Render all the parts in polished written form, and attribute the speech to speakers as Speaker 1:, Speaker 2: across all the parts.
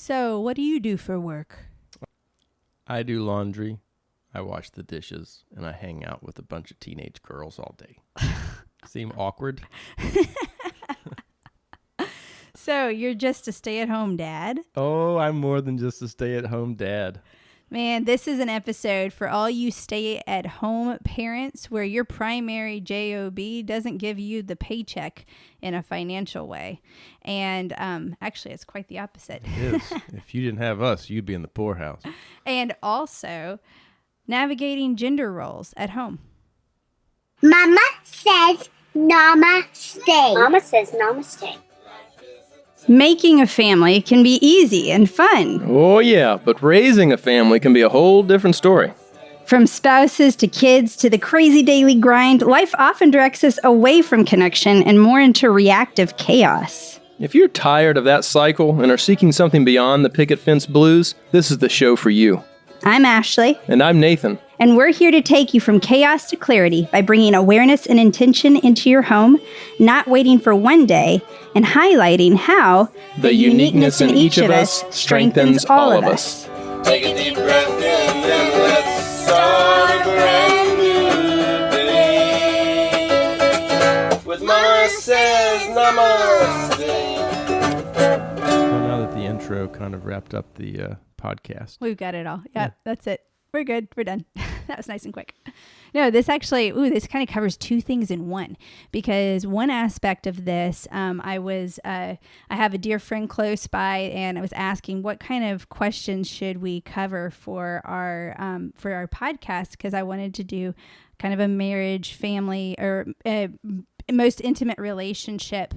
Speaker 1: So, what do you do for work?
Speaker 2: I do laundry, I wash the dishes, and I hang out with a bunch of teenage girls all day. Seem awkward?
Speaker 1: So, you're just a stay-at-home dad?
Speaker 2: Oh, I'm more than just a stay-at-home dad.
Speaker 1: Man, this is an episode for all you stay-at-home parents where your primary job doesn't give you the paycheck in a financial way. And actually, it's quite the opposite.
Speaker 2: It is. If you didn't have us, you'd be in the poorhouse.
Speaker 1: And also, navigating gender roles at home.
Speaker 3: Mama says namaste.
Speaker 4: Mama says namaste.
Speaker 1: Making a family can be easy and fun.
Speaker 2: Oh, yeah, but raising a family can be a whole different story.
Speaker 1: From spouses to kids to the crazy daily grind, life often directs us away from connection and more into reactive chaos.
Speaker 2: If you're tired of that cycle and are seeking something beyond the picket fence blues, this is the show for you.
Speaker 1: I'm Ashley.
Speaker 2: And I'm Nathan.
Speaker 1: And we're here to take you from chaos to clarity by bringing awareness and intention into your home, not waiting for one day, and highlighting how
Speaker 2: the uniqueness in each of us strengthens all of us.
Speaker 5: Take a deep breath in and let's start a brand new day. With Mama says namaste.
Speaker 2: Well, now that the intro kind of wrapped up the podcast.
Speaker 1: We've got it all. Yeah, that's it. We're good. We're done. That was nice and quick. No, this actually, this kind of covers two things in one, because one aspect of this, I have a dear friend close by, and I was asking what kind of questions should we cover for our podcast, because I wanted to do kind of a marriage, family, or most intimate relationship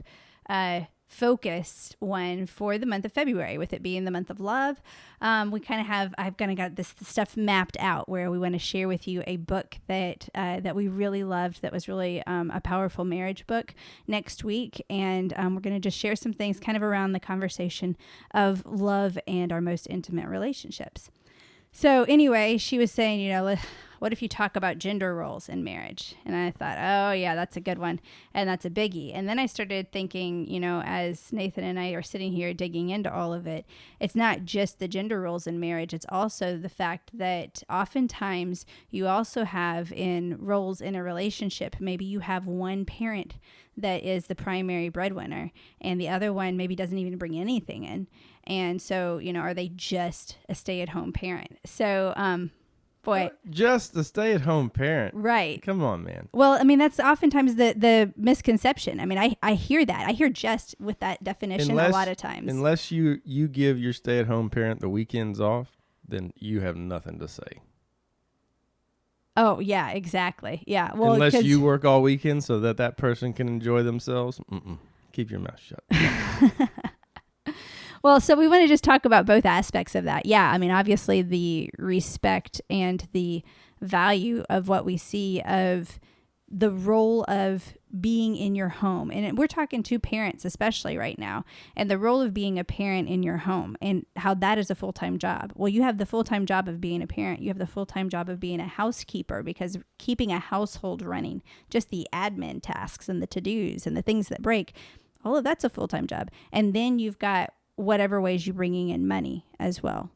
Speaker 1: focused one for the month of February, with it being the month of love. I've kind of got this stuff mapped out where we want to share with you a book that we really loved, that was really a powerful marriage book next week. And we're going to just share some things kind of around the conversation of love and our most intimate relationships. So anyway, she was saying, what if you talk about gender roles in marriage? And I thought, oh yeah, that's a good one. And that's a biggie. And then I started thinking, as Nathan and I are sitting here digging into all of it, it's not just the gender roles in marriage. It's also the fact that oftentimes you also have in roles in a relationship, maybe you have one parent that is the primary breadwinner and the other one maybe doesn't even bring anything in. And so, are they just a stay-at-home parent? So,
Speaker 2: Just a stay-at-home parent.
Speaker 1: Right.
Speaker 2: Come on, man.
Speaker 1: Well, I mean, that's oftentimes the misconception. I mean, I hear that. I hear just with that definition a lot of times.
Speaker 2: Unless you give your stay-at-home parent the weekends off, then you have nothing to say.
Speaker 1: Oh, yeah, exactly. Yeah. Well,
Speaker 2: unless you work all weekend so that person can enjoy themselves, keep your mouth shut.
Speaker 1: Well, so we want to just talk about both aspects of that. Yeah, I mean, obviously the respect and the value of what we see of the role of being in your home. And we're talking to parents, especially right now, and the role of being a parent in your home and how that is a full-time job. Well, you have the full-time job of being a parent. You have the full-time job of being a housekeeper, because keeping a household running, just the admin tasks and the to-dos and the things that break, all of that's a full-time job. And then you've got whatever ways you're bringing in money as well.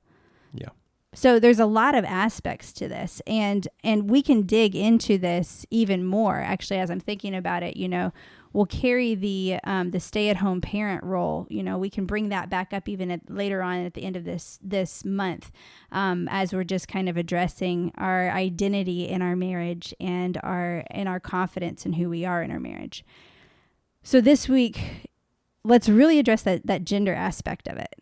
Speaker 2: Yeah.
Speaker 1: So there's a lot of aspects to this, and we can dig into this even more. Actually, as I'm thinking about it, we'll carry the stay-at-home parent role. We can bring that back up even later on at the end of this month, as we're just kind of addressing our identity in our marriage and our confidence in who we are in our marriage. So this week, let's really address that gender aspect of it.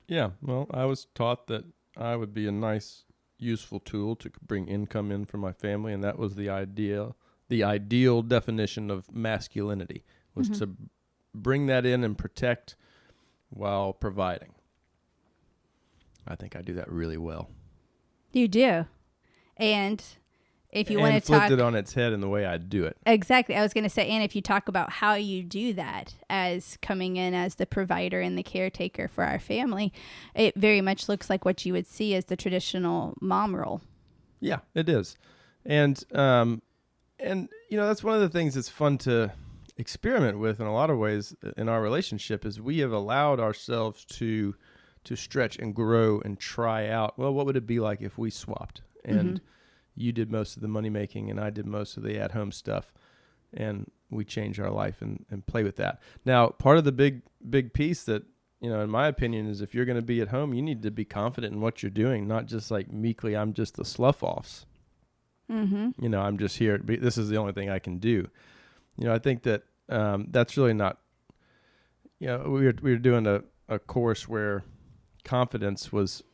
Speaker 2: Yeah, well, I was taught that I would be a nice, useful tool to bring income in for my family, and that was the ideal definition of masculinity, was to bring that in and protect while providing. I think I do that really well.
Speaker 1: You do. And if you want to talk...
Speaker 2: flipped it on its head in the way I do it.
Speaker 1: Exactly. I was going to say, and if you talk about how you do that as coming in as the provider and the caretaker for our family, it very much looks like what you would see as the traditional mom role.
Speaker 2: Yeah, it is. And that's one of the things that's fun to experiment with in a lot of ways in our relationship, is we have allowed ourselves to to stretch and grow and try out, well, what would it be like if we swapped and you did most of the money making and I did most of the at-home stuff, and we change our life and play with that. Now, part of the big piece that, in my opinion, is if you're going to be at home, you need to be confident in what you're doing, not just like meekly, I'm just the slough-offs. I'm just here. This is the only thing I can do. I think that that's really not, we were doing a course where confidence was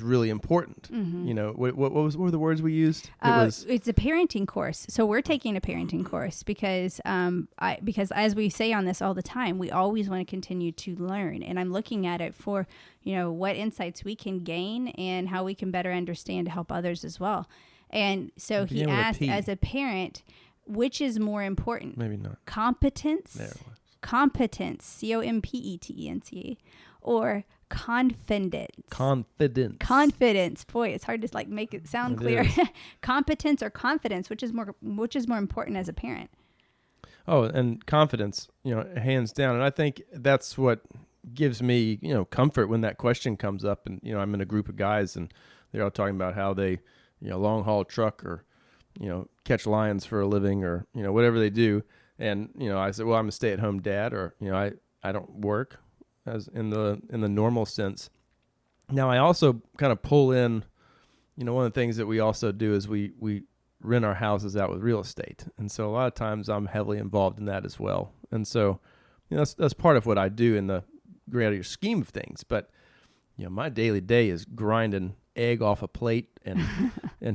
Speaker 2: really important. What were the words we used?
Speaker 1: It's a parenting course. So we're taking a parenting course because as we say on this all the time, we always want to continue to learn. And I'm looking at it for, what insights we can gain and how we can better understand to help others as well. And so he asked, as a parent, which is more important?
Speaker 2: Maybe not.
Speaker 1: Competence.
Speaker 2: There it was.
Speaker 1: Competence, competence, or confidence. Confidence. Boy, it's hard to make it sound clear. Competence or confidence, which is more important as a parent?
Speaker 2: Oh, and confidence, hands down. And I think that's what gives me, comfort when that question comes up. And, I'm in a group of guys and they're all talking about how they, long haul truck or, catch lions for a living or, whatever they do. And, I said, well, I'm a stay-at-home dad, or, I don't work as in the normal sense. Now, I also kind of pull in, one of the things that we also do is we rent our houses out with real estate. And so a lot of times I'm heavily involved in that as well. And so, that's part of what I do in the greater scheme of things. But, my daily day is grinding egg off a plate and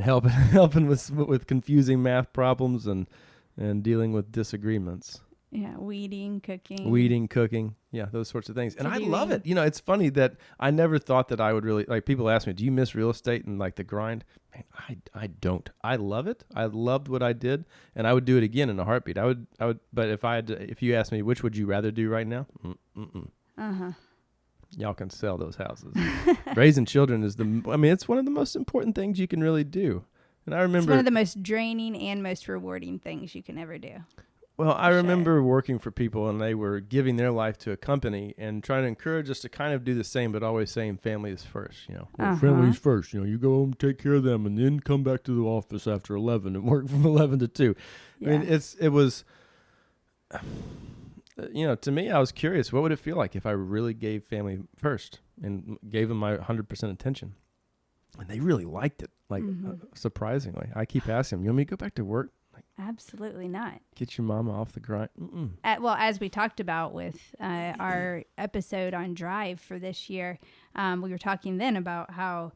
Speaker 2: helping with confusing math problems and dealing with disagreements.
Speaker 1: Yeah, weeding, cooking. Yeah,
Speaker 2: those sorts of things. And I love it. It's funny that I never thought that I would really, people ask me, do you miss real estate and the grind? Man, I don't. I love it. I loved what I did, and I would do it again in a heartbeat. I would, but if you asked me, which would you rather do right now? Y'all can sell those houses. Raising children is it's one of the most important things you can really do. And I remember
Speaker 1: it's one of the most draining and most rewarding things you can ever do.
Speaker 2: Well, I remember working for people and they were giving their life to a company and trying to encourage us to kind of do the same, but always saying family is first, Family's first, you go home, take care of them, and then come back to the office after 11 and work from 11 to 2. Yeah. I mean, it was, to me, I was curious, what would it feel like if I really gave family first and gave them my 100% attention? And they really liked it, surprisingly. I keep asking them, you want me to go back to work?
Speaker 1: Absolutely not.
Speaker 2: Get your mama off the grind.
Speaker 1: Well, as we talked about with our episode on Drive for this year, we were talking then about how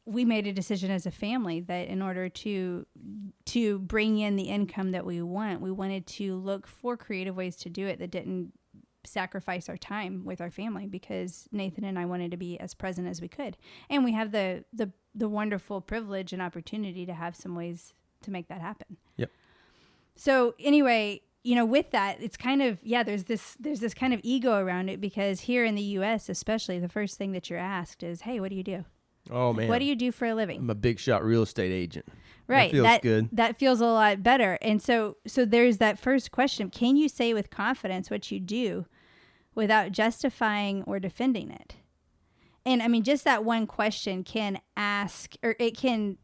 Speaker 1: we made a decision as a family that in order to bring in the income that we wanted to look for creative ways to do it that didn't sacrifice our time with our family, because Nathan and I wanted to be as present as we could. And we have the wonderful privilege and opportunity to have some ways to make that happen.
Speaker 2: Yep.
Speaker 1: So anyway, with that, it's kind of, there's this kind of ego around it, because here in the US, especially, the first thing that you're asked is, hey, what do you do?
Speaker 2: Oh man.
Speaker 1: What do you do for a living?
Speaker 2: I'm a big shot real estate agent.
Speaker 1: Right.
Speaker 2: That feels good.
Speaker 1: That feels a lot better. And so there's that first question. Can you say with confidence what you do without justifying or defending it? And just that one question can ask, or it can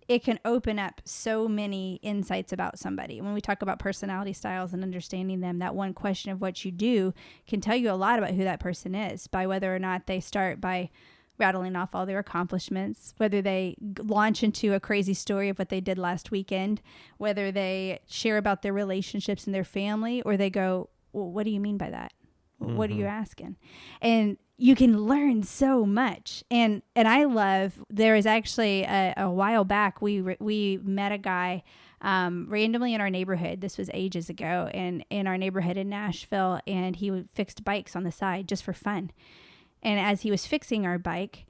Speaker 1: open up so many insights about somebody. When we talk about personality styles and understanding them, that one question of what you do can tell you a lot about who that person is, by whether or not they start by rattling off all their accomplishments, whether they launch into a crazy story of what they did last weekend, whether they share about their relationships and their family, or they go, well, what do you mean by that? What are you asking? And you can learn so much. And I love, there is actually a while back, we met a guy randomly in our neighborhood. This was ages ago, and in our neighborhood in Nashville, and he fixed bikes on the side just for fun. And as he was fixing our bike,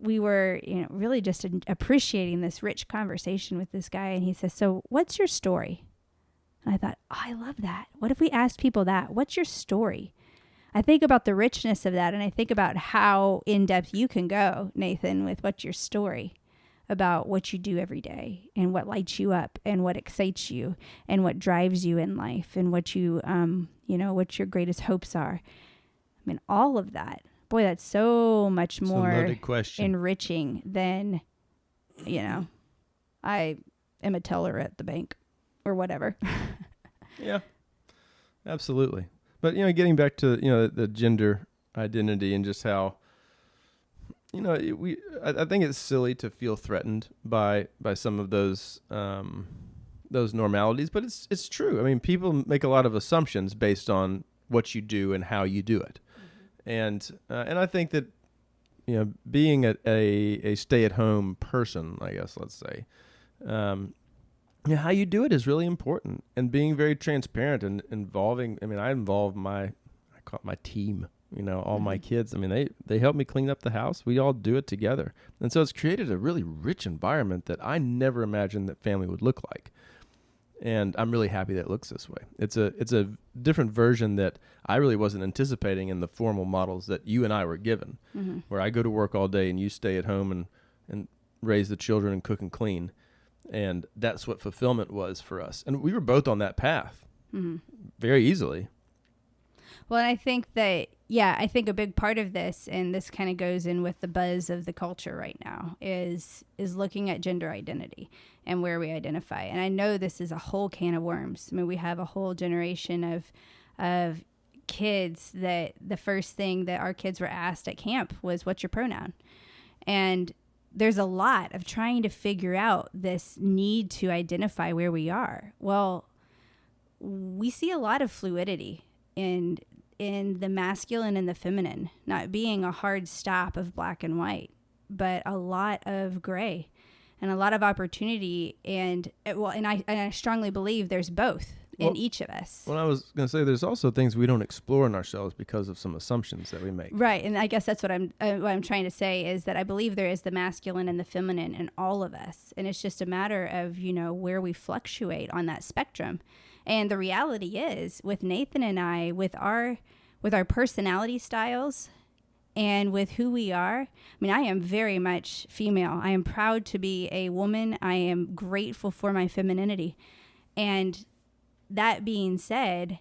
Speaker 1: we were really just appreciating this rich conversation with this guy. And he says, so what's your story? And I thought, oh, I love that. What if we asked people that? What's your story? I think about the richness of that, and I think about how in-depth you can go, Nathan, with what's your story about what you do every day and what lights you up and what excites you and what drives you in life and what you, what your greatest hopes are. All of that boy, that's so much
Speaker 2: It's a
Speaker 1: more
Speaker 2: loaded question.
Speaker 1: enriching than, I am a teller at the bank or whatever.
Speaker 2: Yeah, absolutely. But, getting back to, the gender identity and just how, I think it's silly to feel threatened by some of those normalities, but it's true. I mean, people make a lot of assumptions based on what you do and how you do it. Mm-hmm. And I think that, being a stay-at-home person, I guess, let's say, how you do it is really important, and being very transparent and involving. I mean, I involve I call it my team. All my kids. I mean, they help me clean up the house. We all do it together, and so it's created a really rich environment that I never imagined that family would look like. And I'm really happy that it looks this way. It's a different version that I really wasn't anticipating in the formal models that you and I were given, mm-hmm. where I go to work all day and you stay at home and raise the children and cook and clean. And that's what fulfillment was for us. And we were both on that path mm-hmm. very easily.
Speaker 1: Well, and I think that, I think a big part of this, and this kind of goes in with the buzz of the culture right now, is looking at gender identity and where we identify. And I know this is a whole can of worms. I mean, we have a whole generation of kids that the first thing that our kids were asked at camp was, what's your pronoun? And there's a lot of trying to figure out this need to identify where we are. Well, we see a lot of fluidity in the masculine and the feminine, not being a hard stop of black and white, but a lot of gray and a lot of opportunity. And I strongly believe there's both in each of us.
Speaker 2: Well, I was going to say there's also things we don't explore in ourselves because of some assumptions that we make.
Speaker 1: Right. And I guess that's what I'm trying to say is that I believe there is the masculine and the feminine in all of us. And it's just a matter of, where we fluctuate on that spectrum. And the reality is, with Nathan and I, with our personality styles and with who we are, I mean, I am very much female. I am proud to be a woman. I am grateful for my femininity. And that being said,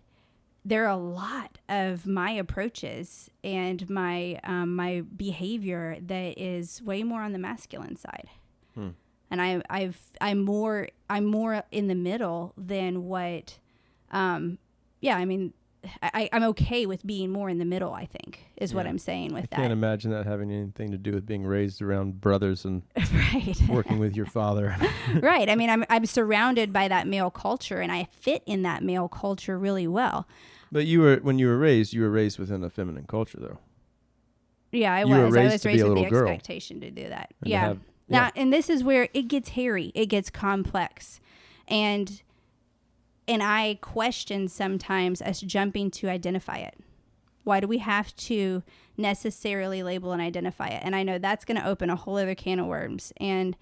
Speaker 1: there are a lot of my approaches and my my behavior that is way more on the masculine side. And I'm more in the middle than what, I'm okay with being more in the middle, I think, is what I'm saying with that.
Speaker 2: I can't imagine that having anything to do with being raised around brothers and
Speaker 1: right.
Speaker 2: working with your father.
Speaker 1: Right. I mean, I'm surrounded by that male culture, and I fit in that male culture really well.
Speaker 2: But when you were raised within a feminine culture, though.
Speaker 1: Yeah, I was raised with the expectation to do that. Yeah. Now, and this is where it gets hairy. It gets complex. And I question sometimes us jumping to identify it. Why do we have to necessarily label and identify it? And I know that's going to open a whole other can of worms. And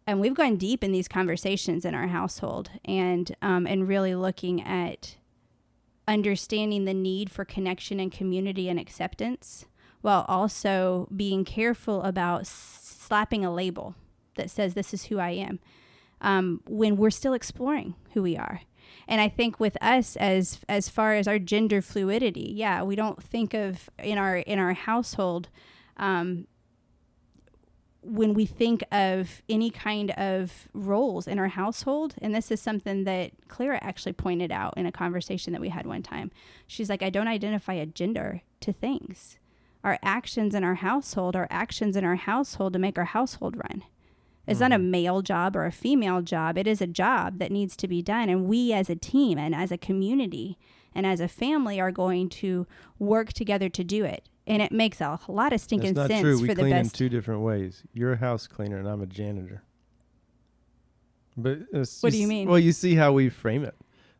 Speaker 1: we've gone deep in these conversations in our household and really looking at understanding the need for connection and community and acceptance, while also being careful about slapping a label that says this is who I am, when we're still exploring who we are. And I think with us, as far as our gender fluidity, we don't think of in our household, when we think of any kind of roles in our household, and this is something that Clara actually pointed out in a conversation that we had one time. She's like, I don't identify a gender to things. Our actions in our household are actions in our household to make our household run. It's not a male job or a female job. It is a job that needs to be done. And we as a team and as a community and as a family are going to work together to do it. And it makes a lot of stinking sense for the best.
Speaker 2: That's not true. We clean in two different ways. You're a house cleaner and I'm a janitor. But
Speaker 1: what do you mean?
Speaker 2: Well, you see how we frame it.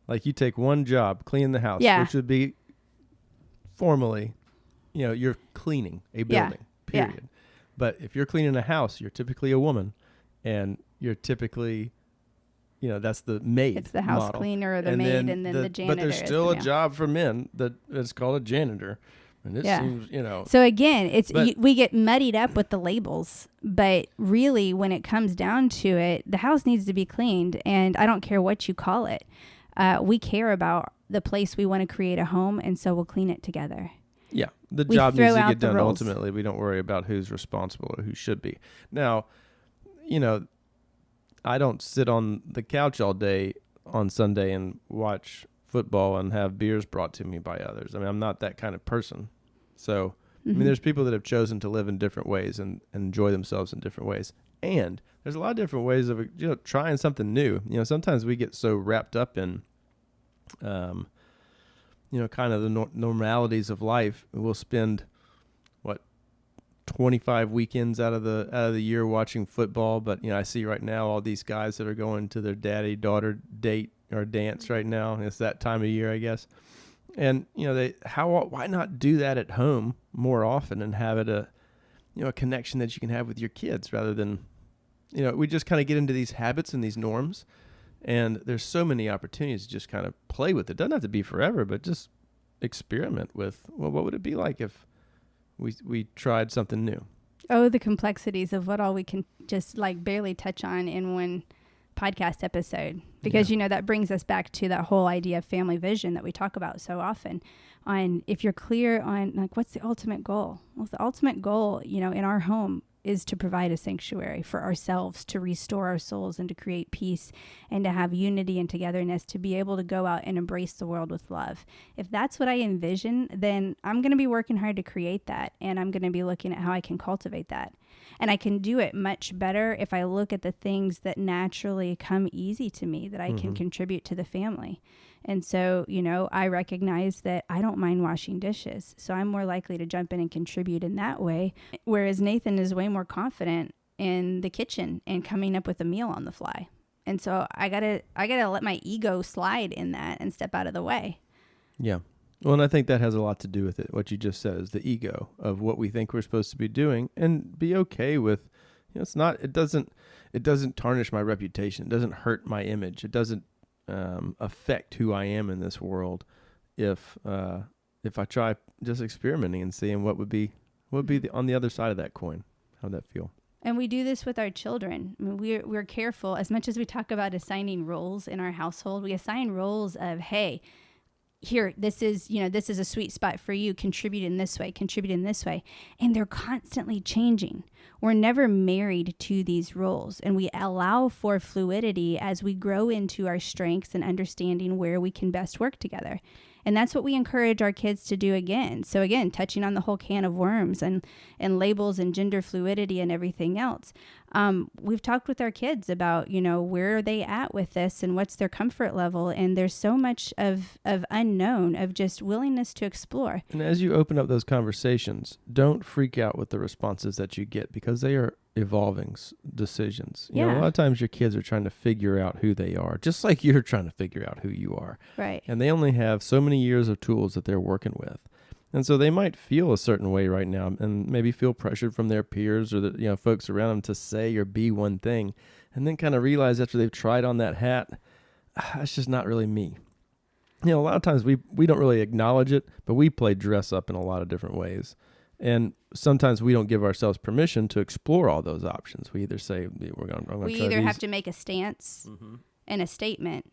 Speaker 2: Like you take one job, clean the house, which would be formally, you're cleaning a building, period. Yeah. But if you're cleaning a house, you're typically a woman. And you're typically, that's the maid.
Speaker 1: It's the house
Speaker 2: model.
Speaker 1: Cleaner or the maid and then the janitor.
Speaker 2: But there's still a job for men that's called a janitor. And it seems,
Speaker 1: So again, we get muddied up with the labels. But really, when it comes down to it, the house needs to be cleaned. And I don't care what you call it. We care about the place we want to create a home. And so we'll clean it together.
Speaker 2: Yeah, the
Speaker 1: We
Speaker 2: job
Speaker 1: throw
Speaker 2: needs to
Speaker 1: out
Speaker 2: get
Speaker 1: the
Speaker 2: done.
Speaker 1: rules.
Speaker 2: Ultimately, we don't worry about who's responsible or who should be. Now, I don't sit on the couch all day on Sunday and watch football and have beers brought to me by others. I mean, I'm not that kind of person. So, I mean, there's people that have chosen to live in different ways and enjoy themselves in different ways. And there's a lot of different ways of trying something new. Sometimes we get so wrapped up in kind of the normalities of life. We'll spend 25 weekends out of the year watching football, but I see right now all these guys that are going to their daddy-daughter date or dance right now. It's that time of year, I guess. And why not do that at home more often and have it a connection that you can have with your kids rather than we just kind of get into these habits and these norms. And there's so many opportunities to just kind of play with it. It doesn't have to be forever, but just experiment with, what would it be like if we tried something new?
Speaker 1: Oh, the complexities of what all we can just like barely touch on in one podcast episode. Because, that brings us back to that whole idea of family vision that we talk about so often. On if you're clear on like, what's the ultimate goal? Well, the ultimate goal, in our home is to provide a sanctuary for ourselves, to restore our souls and to create peace and to have unity and togetherness, to be able to go out and embrace the world with love. If that's what I envision, then I'm going to be working hard to create that. And I'm going to be looking at how I can cultivate that. And I can do it much better if I look at the things that naturally come easy to me that I can contribute to the family. And so, I recognize that I don't mind washing dishes. So I'm more likely to jump in and contribute in that way. Whereas Nathan is way more confident in the kitchen and coming up with a meal on the fly. And so I gotta let my ego slide in that and step out of the way.
Speaker 2: Yeah. Well, and I think that has a lot to do with it. What you just said is the ego of what we think we're supposed to be doing, and be okay with, it doesn't tarnish my reputation. It doesn't hurt my image. It doesn't affect who I am in this world if I try just experimenting and seeing what would be on the other side of that coin. How'd that feel?
Speaker 1: And we do this with our children. I mean, we're careful. As much as we talk about assigning roles in our household, we assign roles of, hey, here, this is a sweet spot for you. Contribute in this way. And they're constantly changing. We're never married to these roles, and we allow for fluidity as we grow into our strengths and understanding where we can best work together. And that's what we encourage our kids to do again. So again, touching on the whole can of worms and labels and gender fluidity and everything else. We've talked with our kids about, where are they at with this and what's their comfort level. And there's so much of unknown, of just willingness to explore.
Speaker 2: And as you open up those conversations, don't freak out with the responses that you get, because they are evolving decisions. A lot of times your kids are trying to figure out who they are, just like you're trying to figure out who you are.
Speaker 1: Right.
Speaker 2: And they only have so many years of tools that they're working with. And so they might feel a certain way right now and maybe feel pressured from their peers or the folks around them to say or be one thing, and then kind of realize after they've tried on that hat, that's just not really me. A lot of times we don't really acknowledge it, but we play dress up in a lot of different ways. And sometimes we don't give ourselves permission to explore all those options. We either say we're going to
Speaker 1: we
Speaker 2: try
Speaker 1: either
Speaker 2: these.
Speaker 1: have to make a stance and a statement,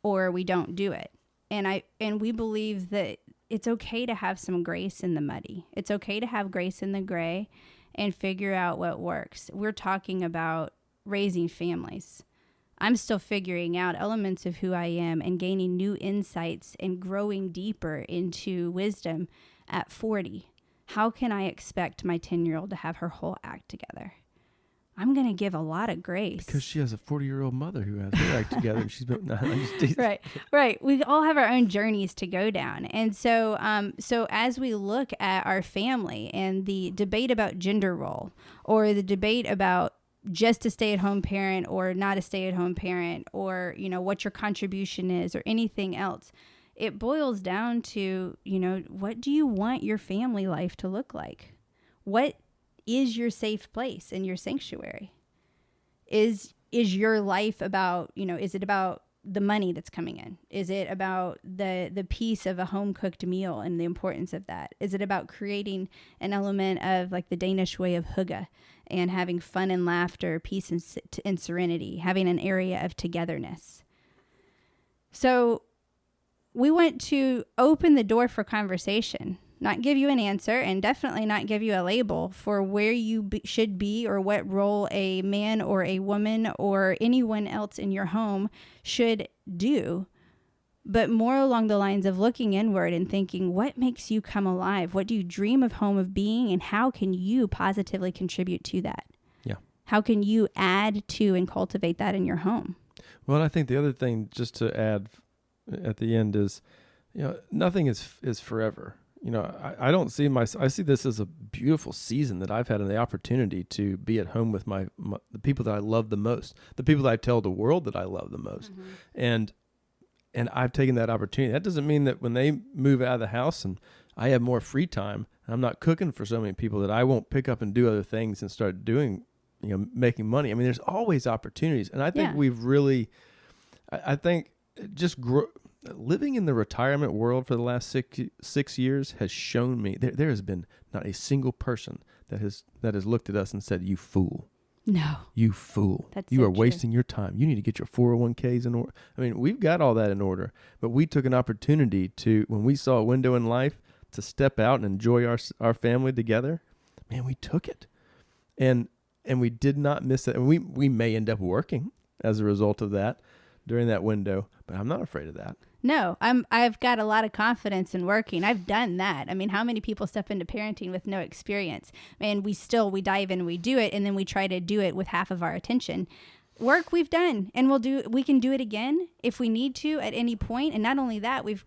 Speaker 1: or we don't do it. And we believe that it's okay to have some grace in the muddy. It's okay to have grace in the gray and figure out what works. We're talking about raising families. I'm still figuring out elements of who I am and gaining new insights and growing deeper into wisdom at 40. How can I expect my 10-year-old to have her whole act together? I'm going to give a lot of grace.
Speaker 2: Because she has a 40-year-old mother who has her act together. And she's been,
Speaker 1: Right. We all have our own journeys to go down. And so as we look at our family and the debate about gender role, or the debate about just a stay-at-home parent or not a stay-at-home parent, or, what your contribution is or anything else, it boils down to, what do you want your family life to look like? What is your safe place and your sanctuary? Is your life about, is it about the money that's coming in? Is it about the piece of a home-cooked meal and the importance of that? Is it about creating an element of like the Danish way of hygge and having fun and laughter, peace and serenity, having an area of togetherness? So we want to open the door for conversation. not give you an answer, and definitely not give you a label for where you should be or what role a man or a woman or anyone else in your home should do, but more along the lines of looking inward and thinking, what makes you come alive? What do you dream of home of being, and how can you positively contribute to that?
Speaker 2: Yeah.
Speaker 1: How can you add to and cultivate that in your home?
Speaker 2: Well, I think the other thing just to add at the end is, nothing is forever. I don't see I see this as a beautiful season that I've had and the opportunity to be at home with the people that I love the most, the people that I tell the world that I love the most. Mm-hmm. And I've taken that opportunity. That doesn't mean that when they move out of the house and I have more free time, I'm not cooking for so many people, that I won't pick up and do other things and start doing, making money. I mean, there's always opportunities. And I think we've really, I think just living in the retirement world for the last 6 years has shown me there has been not a single person that has looked at us and said, "You fool."
Speaker 1: No.
Speaker 2: You fool. You
Speaker 1: so
Speaker 2: are wasting your time. You need to get your 401ks in order. I mean, we've got all that in order, but we took an opportunity to, when we saw a window in life, to step out and enjoy our family together. Man, we took it. And we did not miss it. And we may end up working as a result of that during that window, but I'm not afraid of that.
Speaker 1: No, I've got a lot of confidence in working. I've done that. I mean, how many people step into parenting with no experience? And we dive in and we do it, and then we try to do it with half of our attention. Work we've done, and we can do it again if we need to at any point. And not only that, we've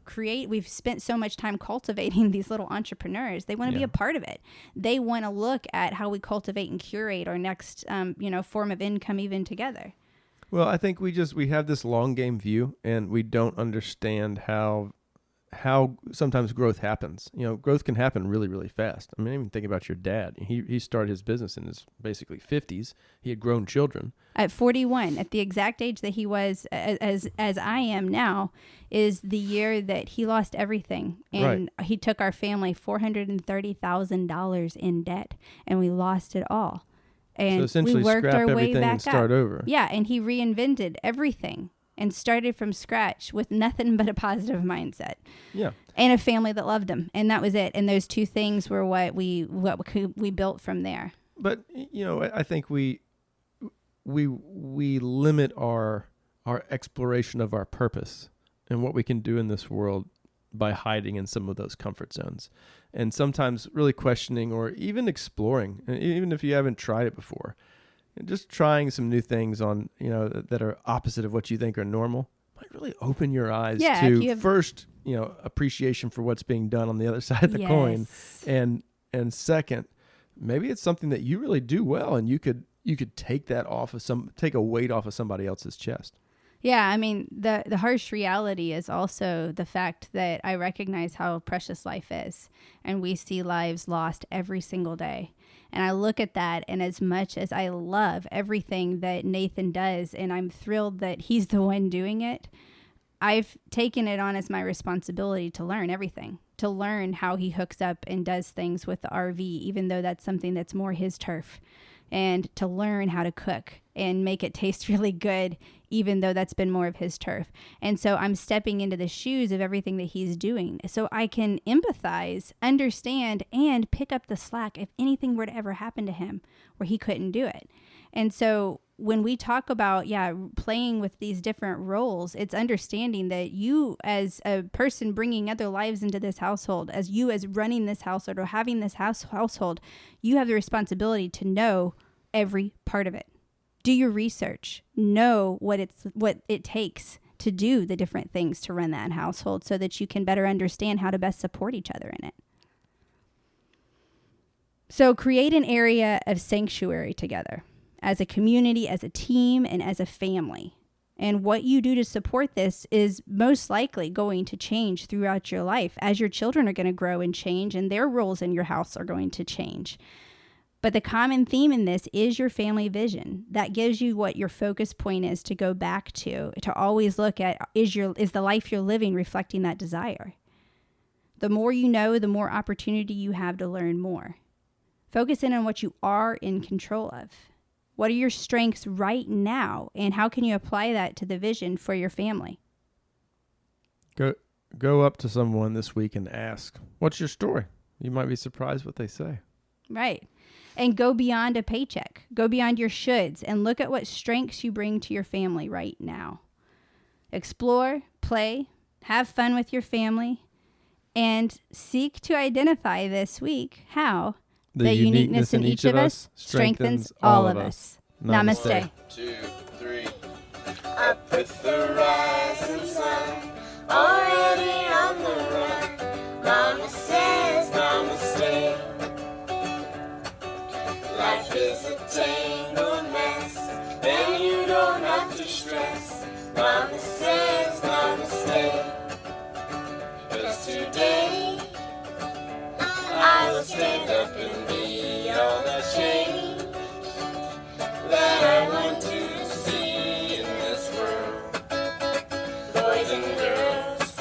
Speaker 1: spent so much time cultivating these little entrepreneurs. They want to be a part of it. They want to look at how we cultivate and curate our next form of income even together.
Speaker 2: Well, I think we have this long game view, and we don't understand how sometimes growth happens. Growth can happen really, really fast. I mean, even think about your dad. He started his business in his basically 50s. He had grown children. At
Speaker 1: 41, at the exact age that he was, as I am now, is the year that he lost everything. And he took our family $430,000 in debt, and we lost it all. And
Speaker 2: so essentially
Speaker 1: we worked our way back
Speaker 2: and start over.
Speaker 1: Yeah, and he reinvented everything and started from scratch with nothing but a positive mindset.
Speaker 2: Yeah.
Speaker 1: And a family that loved him, and that was it. And those two things were what we built from there.
Speaker 2: But I think we limit our exploration of our purpose and what we can do in this world by hiding in some of those comfort zones, and sometimes really questioning or even exploring, even if you haven't tried it before, and just trying some new things on, that are opposite of what you think are normal might really open your eyes to first, appreciation for what's being done on the other side of the coin. And second, maybe it's something that you really do well, and you could take a weight off of somebody else's chest.
Speaker 1: Yeah, I mean, the harsh reality is also the fact that I recognize how precious life is, and we see lives lost every single day. And I look at that, and as much as I love everything that Nathan does, and I'm thrilled that he's the one doing it, I've taken it on as my responsibility to learn everything, to learn how he hooks up and does things with the RV, even though that's something that's more his turf, and to learn how to cook and make it taste really good, even though that's been more of his turf. And so I'm stepping into the shoes of everything that he's doing, so I can empathize, understand, and pick up the slack if anything were to ever happen to him where he couldn't do it. And so when we talk about, playing with these different roles, it's understanding that you as a person bringing other lives into this household, as you as running this household or having this household, you have the responsibility to know every part of it. Do your research, know what it takes to do the different things to run that household so that you can better understand how to best support each other in it. So create an area of sanctuary together as a community, as a team, and as a family. And what you do to support this is most likely going to change throughout your life as your children are going to grow and change, and their roles in your house are going to change. But the common theme in this is your family vision. That gives you what your focus point is to go back to always look at, is the life you're living reflecting that desire? The more you know, the more opportunity you have to learn more. Focus in on what you are in control of. What are your strengths right now, and how can you apply that to the vision for your family?
Speaker 2: Go up to someone this week and ask, what's your story? You might be surprised what they say.
Speaker 1: Right. And go beyond a paycheck. Go beyond your shoulds and look at what strengths you bring to your family right now. Explore, play, have fun with your family, and seek to identify this week how the uniqueness in each of us strengthens all of us. Namaste.
Speaker 5: 1, 2, 3. Up with the rising sun, already on the run. Mama says namaste. Life is a tangled mess, and you don't have to stress. Mama says namaste. 'Cause today I will stand up and be all the change that I want to see in this world. Boys and girls,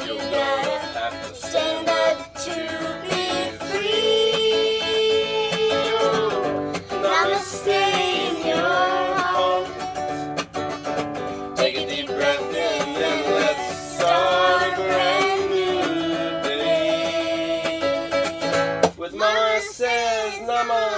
Speaker 5: you gotta have to stand up to be free. Namaste in your home. Take a deep breath in and let's start a brand new day. With Mama says namaste.